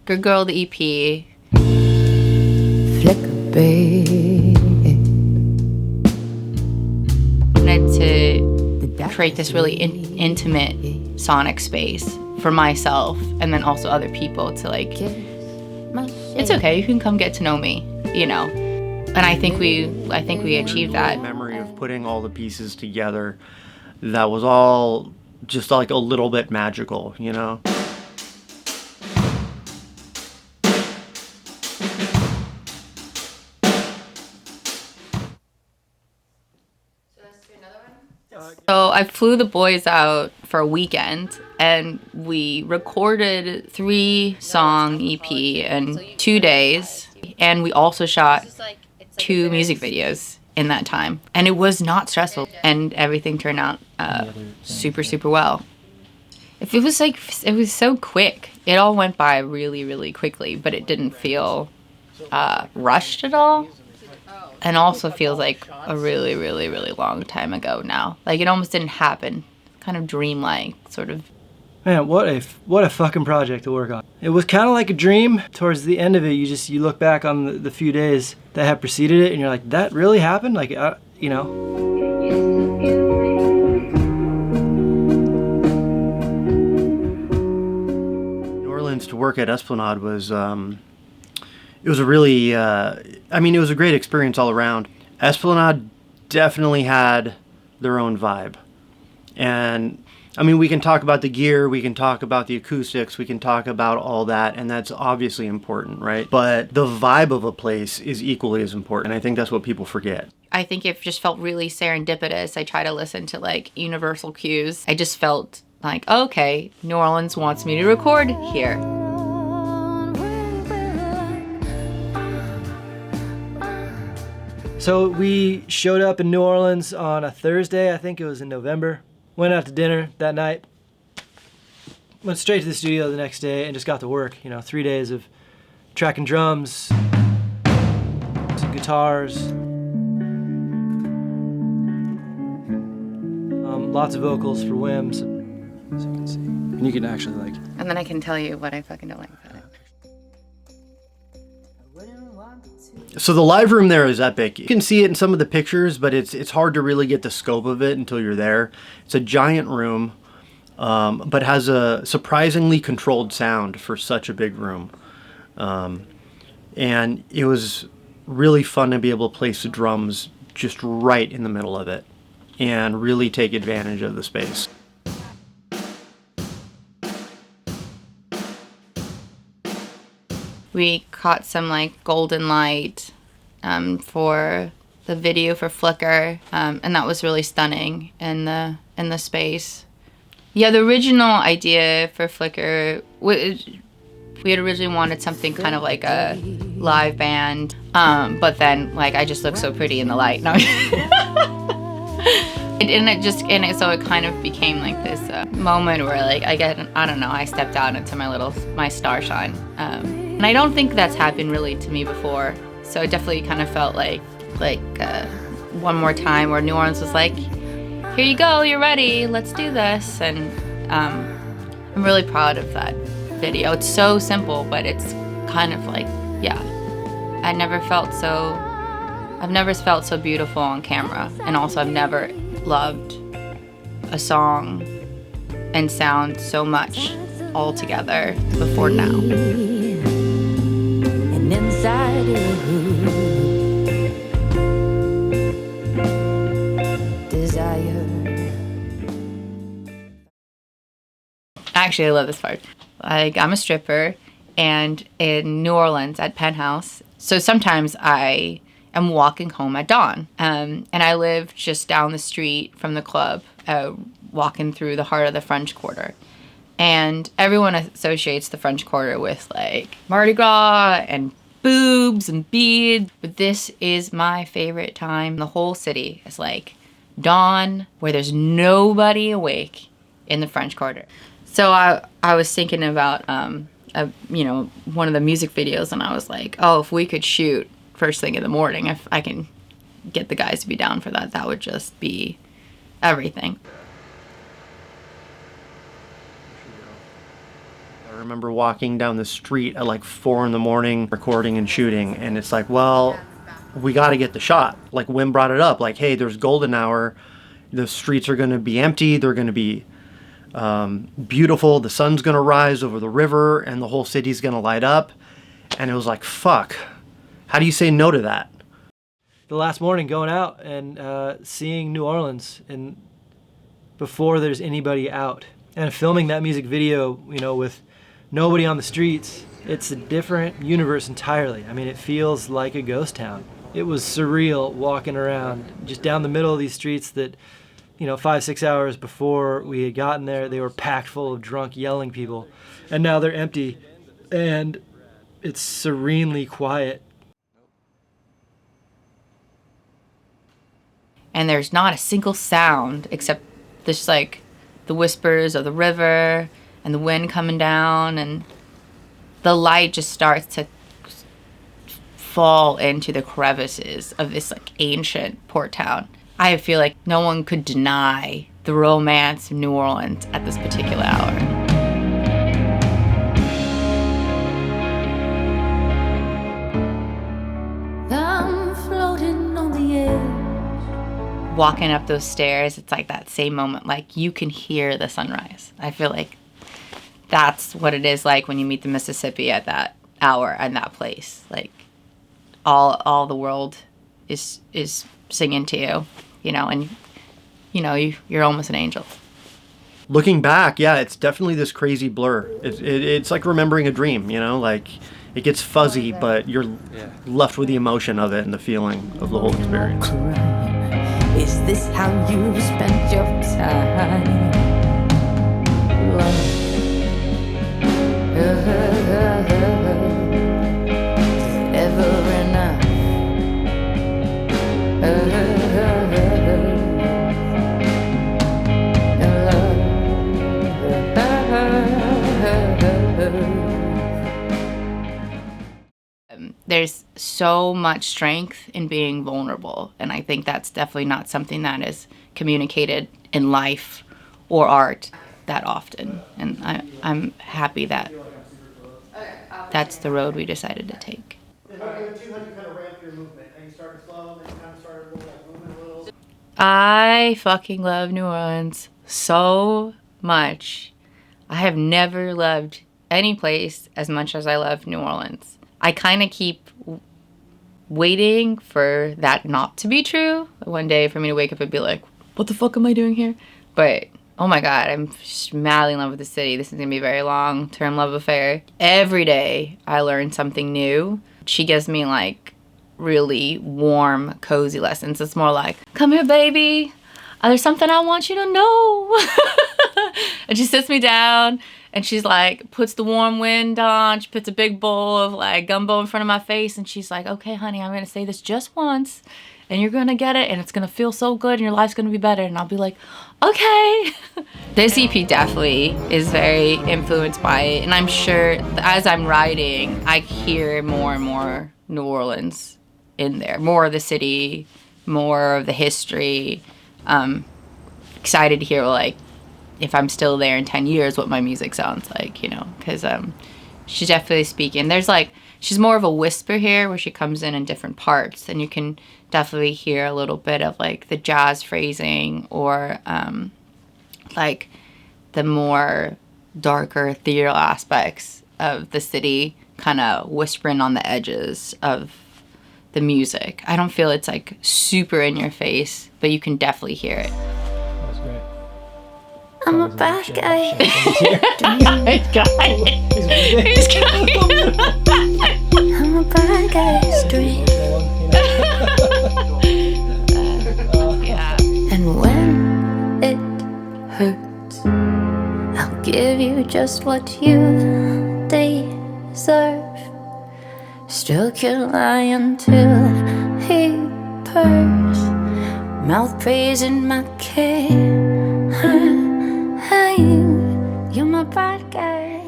Gurl the EP. Flicker, babe. Wanted to create this really intimate sonic space for myself and then also other people to like, it's okay, you can come get to know me, you know. And I think we achieved that. Memory of putting all the pieces together, that was all just like a little bit magical, you know. So I flew the boys out for a weekend and we recorded 3-song EP in 2 days, and we also shot 2 music videos in that time, and it was not stressful and everything turned out super well. It was so quick. It all went by really quickly, but it didn't feel rushed at all. And also feels like a really long time ago now. Like it almost didn't happen. Kind of dreamlike, sort of. Man, what a fucking project to work on. It was kind of like a dream. Towards the end of it, you look back on the few days that have preceded it, and you're like, that really happened? Like, you know. New Orleans to work at Esplanade was. It was a really, it was a great experience all around. Esplanade definitely had their own vibe. And, I mean, we can talk about the gear, we can talk about the acoustics, we can talk about all that, and that's obviously important, right? But the vibe of a place is equally as important, and I think that's what people forget. I think it just felt really serendipitous. I try to listen to, like, universal cues. I just felt like, okay, New Orleans wants me to record here. So we showed up in New Orleans on a Thursday, I think it was in November. Went out to dinner that night. Went straight to the studio the next day and just got to work. 3 days of tracking drums, some guitars, lots of vocals for Whim, so you can see. And you can actually like. And then I can tell you what I fucking don't like about it. So the live room there is epic. You can see it in some of the pictures, but it's hard to really get the scope of it until you're there. It's a giant room, but has a surprisingly controlled sound for such a big room. And it was really fun to be able to place the drums just right in the middle of it and really take advantage of the space. We caught some like golden light for the video for Flickr, and that was really stunning in the space. Yeah, the original idea for Flickr, we had originally wanted something kind of like a live band, but then like I just look so pretty in the light. No. So it kind of became like this moment where like I stepped out into my star shine. And I don't think that's happened really to me before. So it definitely kind of felt like one more time where New Orleans was like, here you go, you're ready, let's do this. And I'm really proud of that video. It's so simple, but it's kind of like, yeah. I've never felt so beautiful on camera. And also I've never loved a song and sound so much all together before now. And inside desire. Actually, I love this part. Like, I'm a stripper, and in New Orleans at Penthouse, so sometimes I am walking home at dawn, and I live just down the street from the club, walking through the heart of the French Quarter. And everyone associates the French Quarter with like Mardi Gras and boobs and beads. But this is my favorite time. The whole city is like dawn, where there's nobody awake in the French Quarter. So I was thinking about, one of the music videos, and I was like, oh, if we could shoot first thing in the morning, if I can get the guys to be down for that, that would just be everything. remember walking down the street at like 4 a.m. recording and shooting, and it's like, well, we got to get the shot. Like Whim brought it up, like, hey, there's golden hour. The streets are going to be empty. They're going to be beautiful. The sun's going to rise over the river and the whole city's going to light up. And it was like, fuck, how do you say no to that? The last morning going out and seeing New Orleans and before there's anybody out and filming that music video, you know, with nobody on the streets, it's a different universe entirely. I mean, it feels like a ghost town. It was surreal walking around just down the middle of these streets that, you know, 5-6 hours before we had gotten there, they were packed full of drunk, yelling people. And now they're empty and it's serenely quiet. And there's not a single sound except this, like, the whispers of the river and the wind coming down, and the light just starts to fall into the crevices of this, like, ancient port town. I feel like no one could deny the romance of New Orleans at this particular hour. I'm floating on the edge. Walking up those stairs, it's like that same moment, like you can hear the sunrise. I feel like that's what it is like when you meet the Mississippi at that hour and that place. Like all the world is singing to you, you know, and you know you're almost an angel. Looking back, yeah, it's definitely this crazy blur. It's like remembering a dream, you know, like it gets fuzzy, but you're left with the emotion of it and the feeling of the whole experience. Is this how you spent your time? Love. Is it ever enough? There's so much strength in being vulnerable, and I think that's definitely not something that is communicated in life or art that often, and I'm happy that that's the road we decided to take. I fucking love New Orleans so much. I have never loved any place as much as I love New Orleans. I kind of keep waiting for that not to be true. One day for me to wake up and be like, what the fuck am I doing here? But, oh my God, I'm just madly in love with the city. This is going to be a very long-term love affair. Every day I learn something new. She gives me like really warm, cozy lessons. It's more like, come here, baby. There's something I want you to know. And she sits me down and she's like, puts the warm wind on. She puts a big bowl of like gumbo in front of my face. And she's like, okay, honey, I'm going to say this just once and you're going to get it. And it's going to feel so good and your life's going to be better. And I'll be like, okay. This EP definitely is very influenced by it. And I'm sure as I'm writing, I hear more and more New Orleans in there. More of the city, more of the history. Excited to hear like if I'm still there in 10 years what my music sounds like, you know, because she's definitely speaking. There's like, she's more of a whisper here where she comes in different parts, and you can definitely hear a little bit of like the jazz phrasing or like the more darker ethereal aspects of the city kind of whispering on the edges of the music. I don't feel it's like super in your face, but you can definitely hear it. That's great. I'm a bad guy. He's crying. I'm a bad guy straight. Yeah. And when it hurts, I'll give you just what you deserve. Stroke your lion till he purrs, mouth praising my king. You're my bad guy.